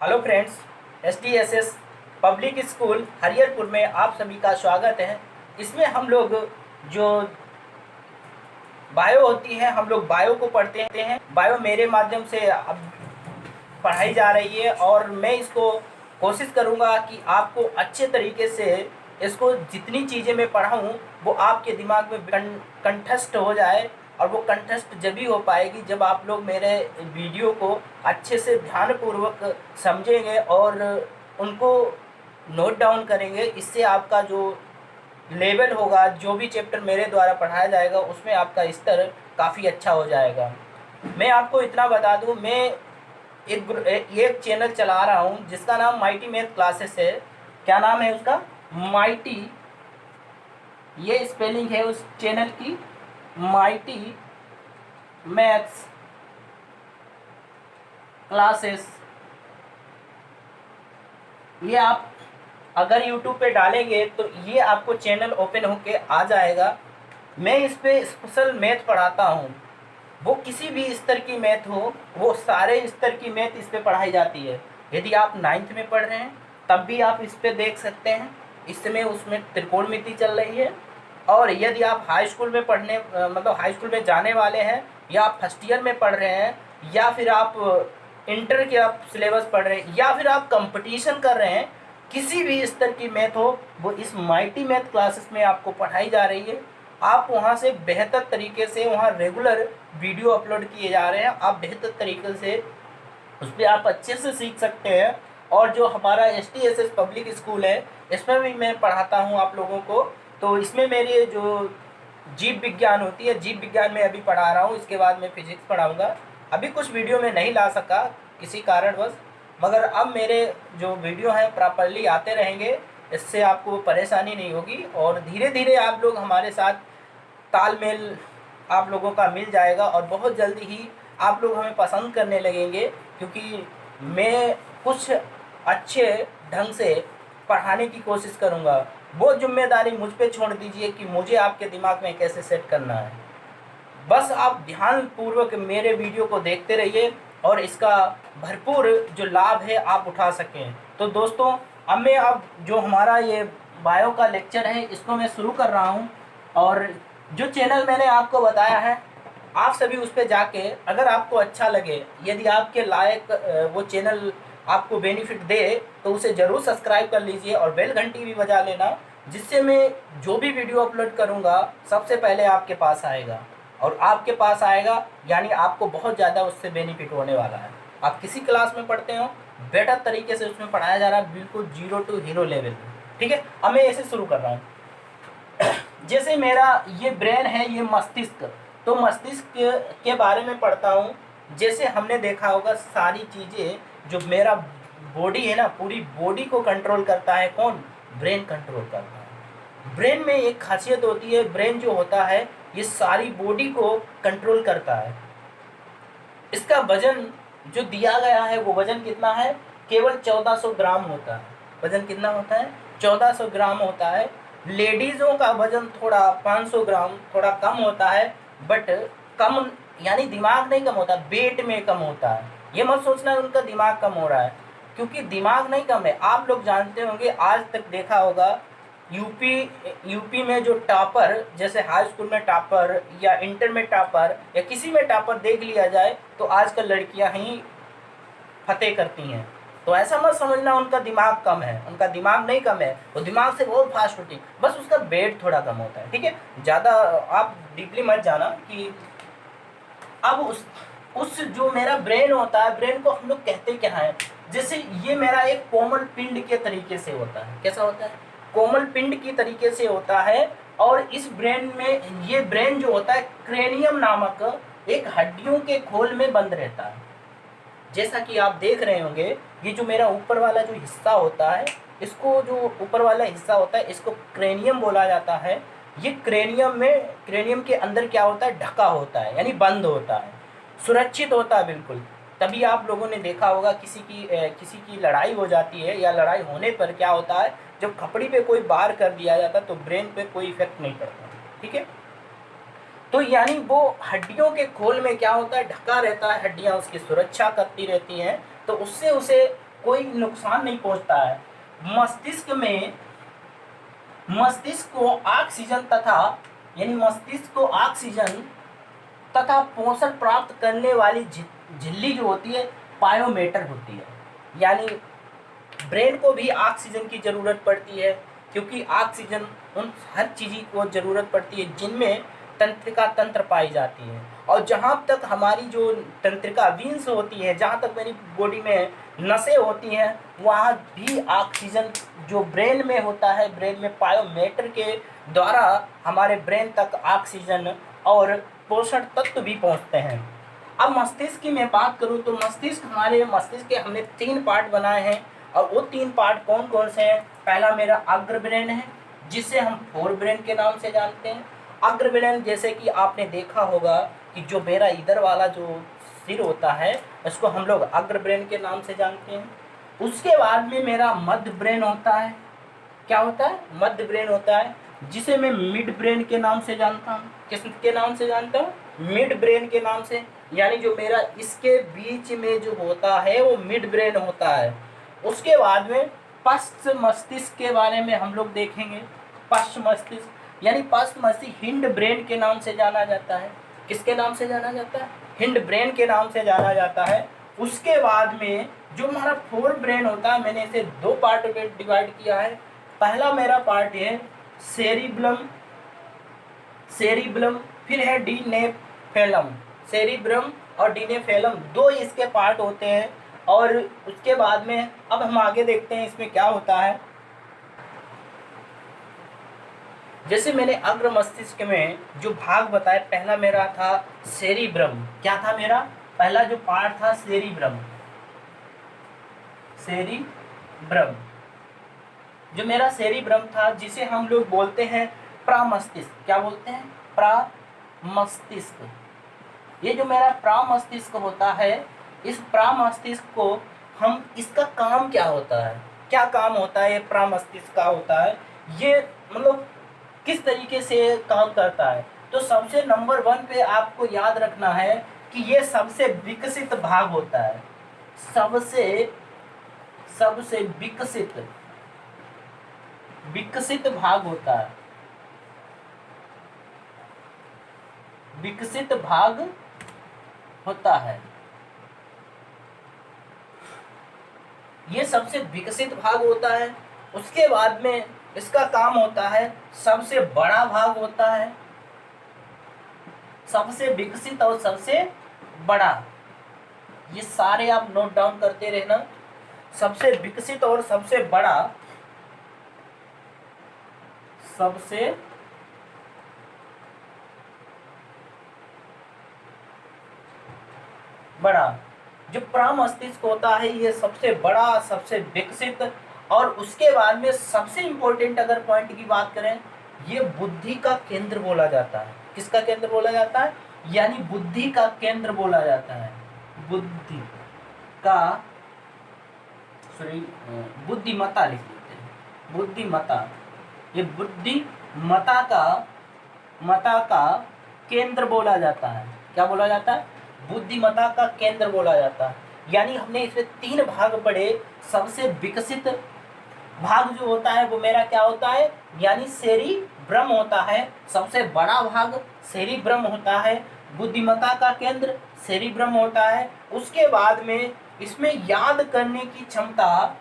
Hello friends, SDSS public school Hariharpur में आप सभी का स्वागत है। इसमें हम लोग जो बायो होती है, हम लोग बायो को पढ़ते हैं। बायो मेरे माध्यम से अब पढ़ाई जा रही है और मैं इसको कोशिश करूँगा कि आपको अच्छे तरीके से इसको जितनी चीज़ें मैं पढ़ाऊँ वो आपके दिमाग में कंठस्थ हो जाए। और वो कंठस्थ जब ही हो पाएगी जब आप लोग मेरे वीडियो को अच्छे से ध्यानपूर्वक समझेंगे और उनको नोट डाउन करेंगे। इससे आपका जो लेवल होगा, जो भी चैप्टर मेरे द्वारा पढ़ाया जाएगा उसमें आपका स्तर काफ़ी अच्छा हो जाएगा। मैं आपको इतना बता दूं, मैं एक चैनल चला रहा हूं जिसका नाम माइटी मैथ क्लासेस है। क्या नाम है उसका? माइटी, ये स्पेलिंग है उस चैनल की, माइटी मैथ्स क्लासेस। ये आप अगर यूट्यूब पे डालेंगे तो ये आपको चैनल ओपन होके आ जाएगा। मैं इस पे स्पेशल मैथ पढ़ाता हूँ। वो किसी भी स्तर की मैथ हो, वो सारे स्तर की मैथ इस पे पढ़ाई जाती है। यदि आप 9th में पढ़ रहे हैं तब भी आप इस पे देख सकते हैं। इस समय उसमें त्रिकोणमिति चल रही है। और यदि आप हाई स्कूल में मतलब हाई स्कूल में जाने वाले हैं, या आप फर्स्ट ईयर में पढ़ रहे हैं, या फिर आप इंटर के आप सिलेबस पढ़ रहे हैं, या फिर आप कंपटीशन कर रहे हैं, किसी भी स्तर की मैथ हो वो इस माइटी मैथ क्लासेस में आपको पढ़ाई जा रही है। आप वहाँ से बेहतर तरीके से, वहाँ रेगुलर वीडियो अपलोड किए जा रहे हैं, आप बेहतर तरीके से उस पर आप अच्छे से सीख सकते हैं। और जो हमारा SDSS पब्लिक स्कूल है, इसमें भी मैं पढ़ाता हूँ आप लोगों को। तो इसमें मेरी जो जीव विज्ञान होती है, जीव विज्ञान में अभी पढ़ा रहा हूँ, इसके बाद मैं फिजिक्स पढ़ाऊँगा। अभी कुछ वीडियो में नहीं ला सका किसी कारणवश, मगर अब मेरे जो वीडियो हैं प्रॉपरली आते रहेंगे। इससे आपको परेशानी नहीं होगी और धीरे धीरे आप लोग हमारे साथ तालमेल आप लोगों का मिल जाएगा और बहुत जल्दी ही आप लोग हमें पसंद करने लगेंगे, क्योंकि मैं कुछ अच्छे ढंग से पढ़ाने की कोशिश करूँगा। वो जिम्मेदारी मुझ पे छोड़ दीजिए कि मुझे आपके दिमाग में कैसे सेट करना है। बस आप ध्यानपूर्वक मेरे वीडियो को देखते रहिए और इसका भरपूर जो लाभ है आप उठा सकें। तो दोस्तों, अब जो हमारा ये बायो का लेक्चर है इसको मैं शुरू कर रहा हूँ। और जो चैनल मैंने आपको बताया है, आप सभी उस पर जाके, अगर आपको अच्छा लगे, यदि आपके लायक वो चैनल आपको बेनिफिट दे, तो उसे ज़रूर सब्सक्राइब कर लीजिए और बेल घंटी भी बजा लेना, जिससे मैं जो भी वीडियो अपलोड करूँगा सबसे पहले आपके पास आएगा। और आपके पास आएगा यानी आपको बहुत ज़्यादा उससे बेनिफिट होने वाला है। आप किसी क्लास में पढ़ते हो, बेटर तरीके से उसमें पढ़ाया जा रहा है, बिल्कुल 0 to हीरो लेवल में। ठीक है, अब मैं ऐसे शुरू कर रहा हूँ। जैसे मेरा ये ब्रेन है, ये मस्तिष्क, तो मस्तिष्क के बारे में पढ़ता हूँ। जैसे हमने देखा होगा, सारी चीज़ें जो मेरा बॉडी है ना, पूरी बॉडी को कंट्रोल करता है कौन? ब्रेन कंट्रोल करता है। ब्रेन में एक खासियत होती है, ब्रेन जो होता है ये सारी बॉडी को कंट्रोल करता है। इसका वजन जो दिया गया है वो वजन कितना है? केवल 1400 ग्राम होता है। वजन कितना होता है? 1400 ग्राम होता है। लेडीज़ों का वजन थोड़ा 500 ग्राम थोड़ा कम होता है, बट कम यानी दिमाग नहीं कम होता, वेट में कम होता है। ये मत सोचना उनका दिमाग कम हो रहा है, क्योंकि दिमाग नहीं कम है। आप लोग जानते होंगे, आज तक देखा होगा, यूपी में जो टॉपर, जैसे हाई स्कूल में टॉपर या इंटर में टॉपर या किसी में टॉपर देख लिया जाए तो आजकल लड़कियां ही फतेह करती हैं। तो ऐसा मत समझना उनका दिमाग कम है, उनका दिमाग नहीं कम है, वो दिमाग से बहुत फास्ट होती है, बस उसका वेट थोड़ा कम होता है। ठीक है, ज़्यादा आप डीपली मत जाना। कि अब उस जो मेरा ब्रेन होता है, ब्रेन को हम लोग कहते क्या है? जैसे ये मेरा एक कोमल पिंड के तरीके से होता है। कैसा होता है? कोमल पिंड की तरीके से होता है। और इस ब्रेन में, ये ब्रेन जो होता है, क्रेनियम नामक एक हड्डियों के खोल में बंद रहता है। जैसा कि आप देख रहे होंगे, ये जो मेरा ऊपर वाला जो हिस्सा होता है, इसको जो ऊपर वाला हिस्सा होता है इसको क्रेनियम बोला जाता है। ये क्रेनियम के अंदर क्या होता है? ढका होता है, यानी बंद होता है, सुरक्षित होता है बिल्कुल। तभी आप लोगों ने देखा होगा, किसी की लड़ाई हो जाती है या लड़ाई होने पर क्या होता है, जब खपड़ी पे कोई वार कर दिया जाता तो ब्रेन पे कोई इफेक्ट नहीं पड़ता। ठीक है, तो यानी वो हड्डियों के खोल में क्या होता है? ढका रहता है, हड्डियां उसकी सुरक्षा करती रहती हैं, तो उससे उसे कोई नुकसान नहीं पहुंचता है। मस्तिष्क में मस्तिष्क को ऑक्सीजन तथा यानी मस्तिष्क को ऑक्सीजन तथा पोषण प्राप्त करने वाली झिल्ली जो होती है बायोमेटर होती है। यानी ब्रेन को भी ऑक्सीजन की ज़रूरत पड़ती है, क्योंकि ऑक्सीजन उन हर चीज़ को ज़रूरत पड़ती है जिनमें तंत्रिका तंत्र पाई जाती है। और जहाँ तक हमारी जो तंत्रिका वीन्स होती है, जहाँ तक मेरी बॉडी में नसें होती हैं, वहाँ भी ऑक्सीजन जो ब्रेन में होता है, ब्रेन में बायोमेटर के द्वारा हमारे ब्रेन तक ऑक्सीजन और पोषण तत्व भी पहुँचते हैं। अब मस्तिष्क की मैं बात करूँ तो मस्तिष्क के हमने 3 पार्ट बनाए हैं, और वो 3 पार्ट कौन कौन से हैं। पहला मेरा अग्र ब्रेन है, जिसे हम फोर ब्रेन के नाम से जानते हैं। अग्र ब्रेन जैसे कि आपने देखा होगा कि जो मेरा इधर वाला जो सिर होता है, इसको हम लोग अग्र ब्रेन के नाम से जानते हैं। उसके बाद में मेरा मध्य ब्रेन होता है। क्या होता है? मध्य ब्रेन होता है, जिसे मैं मिड ब्रेन के नाम से जानता हूँ। किस के नाम से जानता हूँ? मिड ब्रेन के नाम से। यानी जो मेरा इसके बीच में जो होता है वो मिड ब्रेन होता है। उसके बाद में पश्च मस्तिष्क के बारे में हम लोग देखेंगे। पश्च मस्तिष्क यानी पश्च मस्तिष्क हिंड ब्रेन के नाम से जाना जाता है। किसके नाम से जाना जाता है? हिंड ब्रेन के नाम से जाना जाता है। उसके बाद में जो हमारा फोर ब्रेन होता है, मैंने इसे 2 पार्ट में डिवाइड किया है। पहला मेरा पार्ट है सेरिब्लम, फिर है डीनेफेलम। सेरिब्रम और डीनेफेलम 2 इसके पार्ट होते हैं। और उसके बाद में अब हम आगे देखते हैं इसमें क्या होता है। जैसे मैंने अग्र मस्तिष्क में जो भाग बताए, पहला मेरा था सेरिब्रम। क्या था मेरा पहला जो पार्ट था? सेरिब्रम। जो मेरा सेरिब्रम था, जिसे हम लोग बोलते हैं प्रामस्तिष्क। क्या बोलते हैं? प्रामस्तिष्क। ये जो मेरा प्रामस्तिष्क होता है, इस प्रामस्तिष्क को हम इसका काम क्या होता है, क्या काम होता है ये प्रामस्तिष्क का होता है, ये मतलब किस तरीके से काम करता है। तो सबसे नंबर 1 पे आपको याद रखना है कि ये सबसे विकसित भाग होता है। सबसे विकसित भाग होता है। विकसित भाग होता है। ये सबसे विकसित भाग होता है। उसके बाद में इसका काम होता है सबसे बड़ा भाग होता है। सबसे विकसित और सबसे बड़ा, ये सारे आप नोट डाउन करते रहना। सबसे विकसित और सबसे बड़ा, सबसे बड़ा जो प्रामस्तिष्क होता है, ये सबसे बड़ा, सबसे विकसित। और उसके बाद में सबसे इंपॉर्टेंट अगर पॉइंट की बात करें, ये बुद्धि का केंद्र बोला जाता है। किसका केंद्र बोला जाता है? यानी बुद्धि का केंद्र बोला जाता है। बुद्धि का, सॉरी, बुद्धिमत्ता लिख लेते हैं। बुद्धिमत्ता, ये बुद्धिमत्ता का केंद्र बोला जाता है। क्या बोला जाता है? बुद्धिमत्ता का केंद्र बोला जाता है। यानी हमने इसमें 3 भाग पढ़े। सबसे विकसित भाग जो होता है वो मेरा क्या होता है? यानी सेरिब्रम होता है। सबसे बड़ा भाग सेरिब्रम होता है। बुद्धिमत्ता का केंद्र सेरिब्रम होता है। उसके बाद में इसमें याद करने की क्षमता,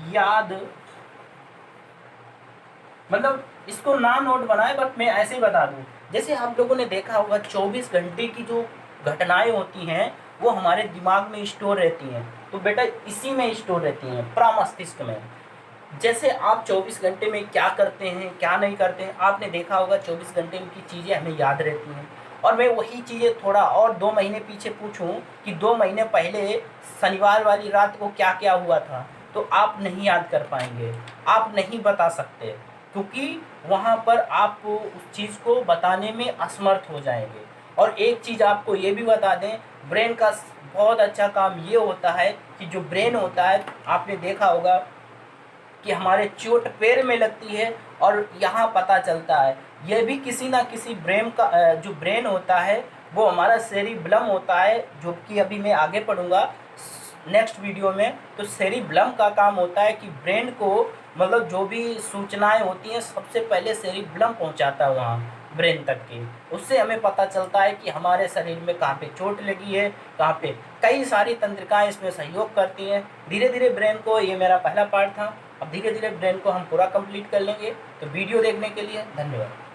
याद मतलब इसको ना नोट बनाए, बट मैं ऐसे ही बता दूं। जैसे आप लोगों ने देखा होगा 24 घंटे की जो घटनाएं होती हैं वो हमारे दिमाग में स्टोर रहती हैं। तो बेटा इसी में स्टोर रहती हैं, प्रामस्तिष्क में। जैसे आप 24 घंटे में क्या करते हैं, क्या नहीं करते हैं, आपने देखा होगा 24 घंटे की चीज़ें हमें याद रहती हैं। और मैं वही चीज़ें थोड़ा और 2 महीने पीछे पूछूं कि 2 महीने पहले शनिवार वाली रात को क्या क्या हुआ था, तो आप नहीं याद कर पाएंगे, आप नहीं बता सकते, क्योंकि वहाँ पर आप उस चीज़ को बताने में असमर्थ हो जाएंगे। और एक चीज़ आपको ये भी बता दें, ब्रेन का बहुत अच्छा काम ये होता है कि जो ब्रेन होता है, आपने देखा होगा कि हमारे चोट पैर में लगती है और यहाँ पता चलता है। यह भी किसी ना किसी ब्रेन का जो ब्रेन होता है वो हमारा सेरिब्लम होता है, जो कि अभी मैं आगे पढ़ूंगा नेक्स्ट वीडियो में। तो सेरिब्लम का काम होता है कि ब्रेन को, मतलब जो भी सूचनाएं होती हैं सबसे पहले सेरिब्लम पहुंचाता है वहाँ ब्रेन तक की। उससे हमें पता चलता है कि हमारे शरीर में कहाँ पे चोट लगी है, कहाँ पे। कई सारी तंत्रिकाएं इसमें सहयोग करती हैं। धीरे धीरे ब्रेन को, ये मेरा पहला पार्ट था, अब धीरे धीरे ब्रेन को हम पूरा कंप्लीट कर लेंगे। तो वीडियो देखने के लिए धन्यवाद।